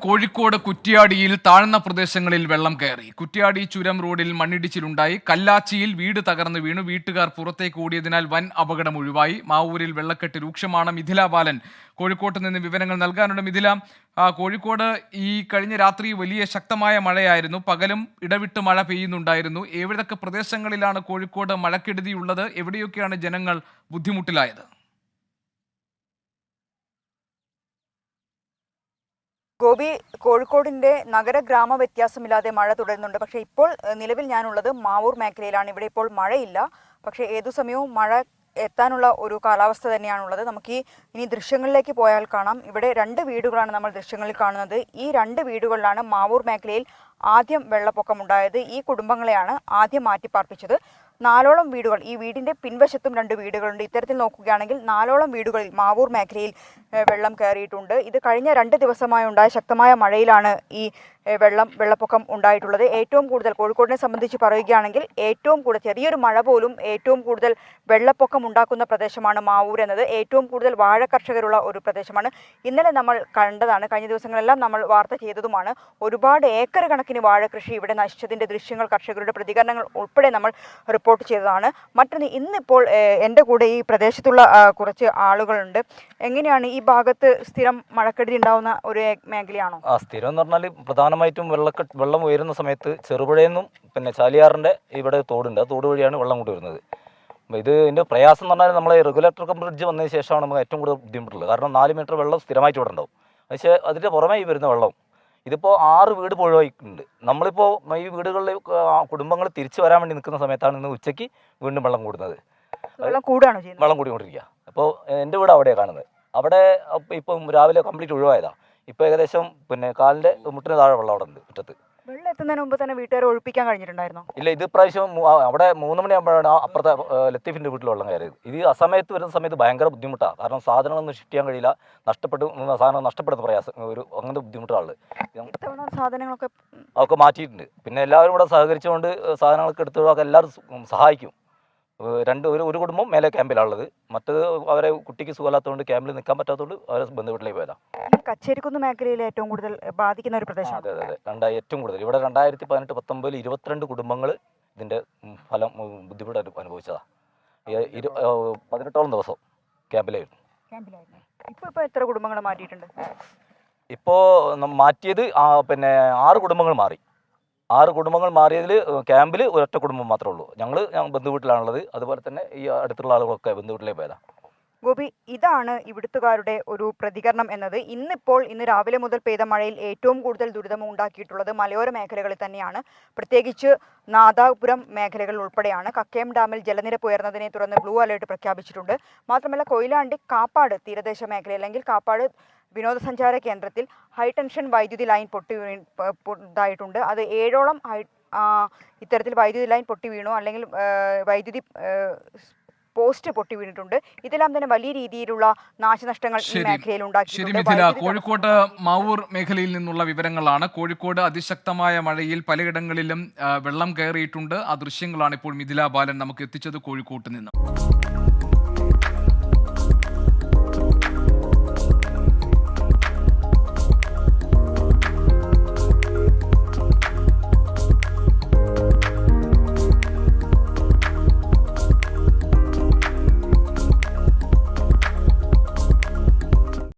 കോഴിക്കോട് കുറ്റ്യാടിയിൽ താഴ്ന്ന പ്രദേശങ്ങളിൽ വെള്ളം കയറി. കുറ്റ്യാടി ചുരം റോഡിൽ മണ്ണിടിച്ചിലുണ്ടായി. കല്ലാച്ചിയിൽ വീട് തകർന്ന് വീണു. വീട്ടുകാർ പുറത്തേക്ക് ഓടിയതിനാൽ വൻ അപകടം ഒഴിവായി. മാവൂരിൽ വെള്ളക്കെട്ട് രൂക്ഷമാണ്. മിഥില ബാലൻ കോഴിക്കോട്ട് നിന്ന് വിവരങ്ങൾ നൽകാനുണ്ട്. മിഥില, കോഴിക്കോട് ഈ കഴിഞ്ഞ രാത്രി വലിയ ശക്തമായ മഴയായിരുന്നു. പകലും ഇടവിട്ട് മഴ പെയ്യുന്നുണ്ടായിരുന്നു. ഏതൊക്കെ പ്രദേശങ്ങളിലാണ് കോഴിക്കോട് മഴക്കെടുതിയുള്ളത്? എവിടെയൊക്കെയാണ് ജനങ്ങൾ ബുദ്ധിമുട്ടിലായത്? ഗോപി, കോഴിക്കോടിന്റെ നഗര ഗ്രാമ വ്യത്യാസമില്ലാതെ മഴ തുടരുന്നുണ്ട്. പക്ഷേ ഇപ്പോൾ നിലവിൽ ഞാനുള്ളത് മാവൂർ മേഖലയിലാണ്. ഇവിടെ ഇപ്പോൾ മഴയില്ല. പക്ഷേ ഏതു സമയവും മഴ എത്താനുള്ള ഒരു കാലാവസ്ഥ തന്നെയാണുള്ളത്. നമുക്ക് ഇനി ദൃശ്യങ്ങളിലേക്ക് പോയാൽ കാണാം. ഇവിടെ 2 വീടുകളാണ് നമ്മൾ ദൃശ്യങ്ങളിൽ കാണുന്നത്. ഈ 2 വീടുകളിലാണ് മാവൂർ മേഖലയിൽ ആദ്യം വെള്ളപ്പൊക്കമുണ്ടായത്. ഈ കുടുംബങ്ങളെയാണ് ആദ്യം മാറ്റിപ്പാർപ്പിച്ചത്. 4ഓളം വീടുകൾ, ഈ വീടിൻ്റെ പിൻവശത്തും 2 വീടുകളുണ്ട്. ഇത്തരത്തിൽ നോക്കുകയാണെങ്കിൽ 4ഓളം വീടുകളിൽ മാവൂർ മേഖലയിൽ വെള്ളം കയറിയിട്ടുണ്ട്. ഇത് കഴിഞ്ഞ 2 ദിവസമായി ഉണ്ടായ ശക്തമായ മഴയിലാണ് ഈ വെള്ളപ്പൊക്കം ഉണ്ടായിട്ടുള്ളത്. ഏറ്റവും കൂടുതൽ കോഴിക്കോടിനെ സംബന്ധിച്ച് പറയുകയാണെങ്കിൽ ഏറ്റവും കൂടുതൽ ചെറിയൊരു മഴ പോലും ഏറ്റവും കൂടുതൽ വെള്ളപ്പൊക്കം ഉണ്ടാക്കുന്ന പ്രദേശമാണ് മാവൂർ എന്നത്. ഏറ്റവും കൂടുതൽ വാഴ കർഷകരുള്ള ഒരു പ്രദേശമാണ്. ഇന്നലെ നമ്മൾ കണ്ടതാണ്, കഴിഞ്ഞ ദിവസങ്ങളെല്ലാം നമ്മൾ വാർത്ത ചെയ്തതുമാണ്. ഒരുപാട് ഏക്കർ കണക്കിന് വാഴ കൃഷി ഇവിടെ നശിച്ചതിൻ്റെ ദൃശ്യങ്ങൾ, കർഷകരുടെ പ്രതികരണങ്ങൾ ഉൾപ്പെടെ നമ്മൾ റിപ്പോർട്ട് ചെയ്തതാണ്. മറ്റൊന്ന്, ഇന്നിപ്പോൾ എൻ്റെ കൂടെ ഈ പ്രദേശത്തുള്ള കുറച്ച് ആളുകളുണ്ട്. എങ്ങനെയാണ് ഈ ഭാഗത്ത് സ്ഥിരം മഴക്കെടുതി ഉണ്ടാവുന്ന ഒരു മേഖലയാണോ? സ്ഥിരം എന്ന് പറഞ്ഞാൽ പ്രധാനമായിട്ടും വെള്ളം ഉയരുന്ന സമയത്ത് ചെറുപുഴയിൽ നിന്നും പിന്നെ ചാലിയാറിൻ്റെ ഇവിടെ തോടുണ്ട്. ആ തോട് വഴിയാണ് വെള്ളം കൊണ്ട് വരുന്നത്. അപ്പോൾ ഇതിൻ്റെ പ്രയാസം എന്ന് പറഞ്ഞാൽ നമ്മളെ റെഗുലേറ്റർ കം ബ്രിഡ്ജ് വന്നതിന് ശേഷമാണ് നമുക്ക് ഏറ്റവും കൂടുതൽ ബുദ്ധിമുട്ടുള്ളത്. കാരണം 4 മീറ്റർ വെള്ളം സ്ഥിരമായിട്ട് ഇവിടെ ഉണ്ടാവും. പക്ഷേ അതിൻ്റെ പുറമേ ഈ വരുന്ന വെള്ളം ഇതിപ്പോൾ 6 വീട് പുഴവായിട്ടുണ്ട്. നമ്മളിപ്പോൾ ഈ വീടുകളിൽ കുടുംബങ്ങൾ തിരിച്ചു വരാൻ വേണ്ടി നിൽക്കുന്ന സമയത്താണ് ഇന്ന് ഉച്ചയ്ക്ക് വീണ്ടും വെള്ളം കൂടുന്നത്. വെള്ളം കൂടിക്കൊണ്ടിരിക്കുക. അപ്പോൾ എൻ്റെ വീട് അവിടെയാണ് കാണുന്നത്. അവിടെ ഇപ്പം രാവിലെ കംപ്ലീറ്റ് ഒഴിവായതാണ്. ഇപ്പോൾ ഏകദേശം പിന്നെ കാലിൻ്റെ മുട്ടിന് താഴെ വെള്ളം അവിടെ ഉണ്ട് മുറ്റത്ത്. വെള്ളം എത്തുന്നതിന് മുമ്പ് തന്നെ വീട്ടുകാരെ ഒഴിപ്പിക്കാൻ കഴിഞ്ഞിട്ടുണ്ടായിരുന്നോ? ഇല്ല, ഇത് പ്രാവശ്യം അവിടെ 3 മണിയാകുമ്പോഴാണ് അപ്പുറത്തെ ലത്തീഫിൻ്റെ വീട്ടിൽ വെള്ളം കയറിയത്. ഇത് അസമയത്ത് വരുന്ന സമയത്ത് ഭയങ്കര ബുദ്ധിമുട്ടാണ്. കാരണം സാധനങ്ങളൊന്നും ഷിഫ്റ്റ് ചെയ്യാൻ കഴിയില്ല. സാധനം നഷ്ടപ്പെടുന്ന പ്രയാസം അങ്ങനത്തെ ബുദ്ധിമുട്ടാണ്. സാധനങ്ങളൊക്കെ അതൊക്കെ മാറ്റിയിട്ടുണ്ട്. പിന്നെ എല്ലാവരും കൂടെ സഹകരിച്ചുകൊണ്ട് സാധനങ്ങളൊക്കെ എടുത്തുകൊണ്ടൊക്കെ എല്ലാവരും സഹായിക്കും. ഒരു കുടുംബം മേലെ ക്യാമ്പിലാണുള്ളത്. മറ്റത് അവരെ കുട്ടിക്ക് സുഖമില്ലാത്തതുകൊണ്ട് ക്യാമ്പിൽ നിൽക്കാൻ പറ്റാത്തതുകൊണ്ട് അവരെ ബന്ധുവീട്ടിലേക്ക് പോയതാണ്. കച്ചേരിക്കുന്ന് മേഖലയിൽ ഏറ്റവും കൂടുതൽ ബാധിക്കുന്ന ഒരു പ്രദേശം. അതെ, ഏറ്റവും കൂടുതൽ ഇവിടെ 2018-19 22 കുടുംബങ്ങൾ ഇതിൻ്റെ ഫലം ബുദ്ധിമുട്ട് അനുഭവിച്ചതാണ്. 18ഓളം ദിവസം ക്യാമ്പിലായിരുന്നു. ഇപ്പോൾ എത്ര കുടുംബങ്ങൾ മാറ്റിയിട്ടുണ്ട്? ഇപ്പോൾ മാറ്റിയത് പിന്നെ 6 കുടുംബങ്ങൾ മാറി. 6 കുടുംബങ്ങൾ മാറിയതിൽ ക്യാമ്പിൽ ഒരൊറ്റ കുടുംബം മാത്രമേ ഉള്ളൂ. ഞങ്ങൾ ബന്ധുവീട്ടിലാണുള്ളത്. അതുപോലെ തന്നെ ഈ അടുത്തുള്ള ആളുകളൊക്കെ ബന്ധുവീട്ടിലേക്ക് പോയതാണ്. ഗോപി, ഇതാണ് ഇവിടുത്തുകാരുടെ ഒരു പ്രതികരണം എന്നത്. ഇന്ന് രാവിലെ മുതൽ പെയ്ത മഴയിൽ ഏറ്റവും കൂടുതൽ ദുരിതം ഉണ്ടാക്കിയിട്ടുള്ളത് മലയോര മേഖലകളിൽ തന്നെയാണ്. പ്രത്യേകിച്ച് നാദാപുരം മേഖലകൾ ഉൾപ്പെടെയാണ്. കക്കയം ഡാമിൽ ജലനിരപ്പ് ഉയർന്നതിനെ തുടർന്ന് ബ്ലൂ അലേർട്ട് പ്രഖ്യാപിച്ചിട്ടുണ്ട്. മാത്രമല്ല കൊയിലാണ്ടി കാപ്പാട് തീരദേശ മേഖല അല്ലെങ്കിൽ കാപ്പാട് വിനോദസഞ്ചാര കേന്ദ്രത്തിൽ ഹൈടെൻഷൻ വൈദ്യുതി ലൈൻ പൊട്ടിയിട്ടുണ്ട്. അത് 7ഓളം ഇത്തരത്തിൽ വൈദ്യുതി ലൈൻ പൊട്ടി വീണു, അല്ലെങ്കിൽ വൈദ്യുതി പോസ്റ്റ് പൊട്ടി വീണിട്ടുണ്ട്. ഇതെല്ലാം തന്നെ വലിയ രീതിയിലുള്ള നാശനഷ്ടങ്ങൾ ഈ മേഖലയിൽ ഉണ്ടാക്കിയിട്ടുണ്ട്. കോഴിക്കോട് മാവൂർ മേഖലയിൽ നിന്നുള്ള വിവരങ്ങളാണ്. കോഴിക്കോട് അതിശക്തമായ മഴയിൽ പലയിടങ്ങളിലും വെള്ളം കയറിയിട്ടുണ്ട്. ആ ദൃശ്യങ്ങളാണ് ഇപ്പോൾ മിഥില ബാലൻ നമുക്ക് എത്തിച്ചത് കോഴിക്കോട്ട് നിന്ന്.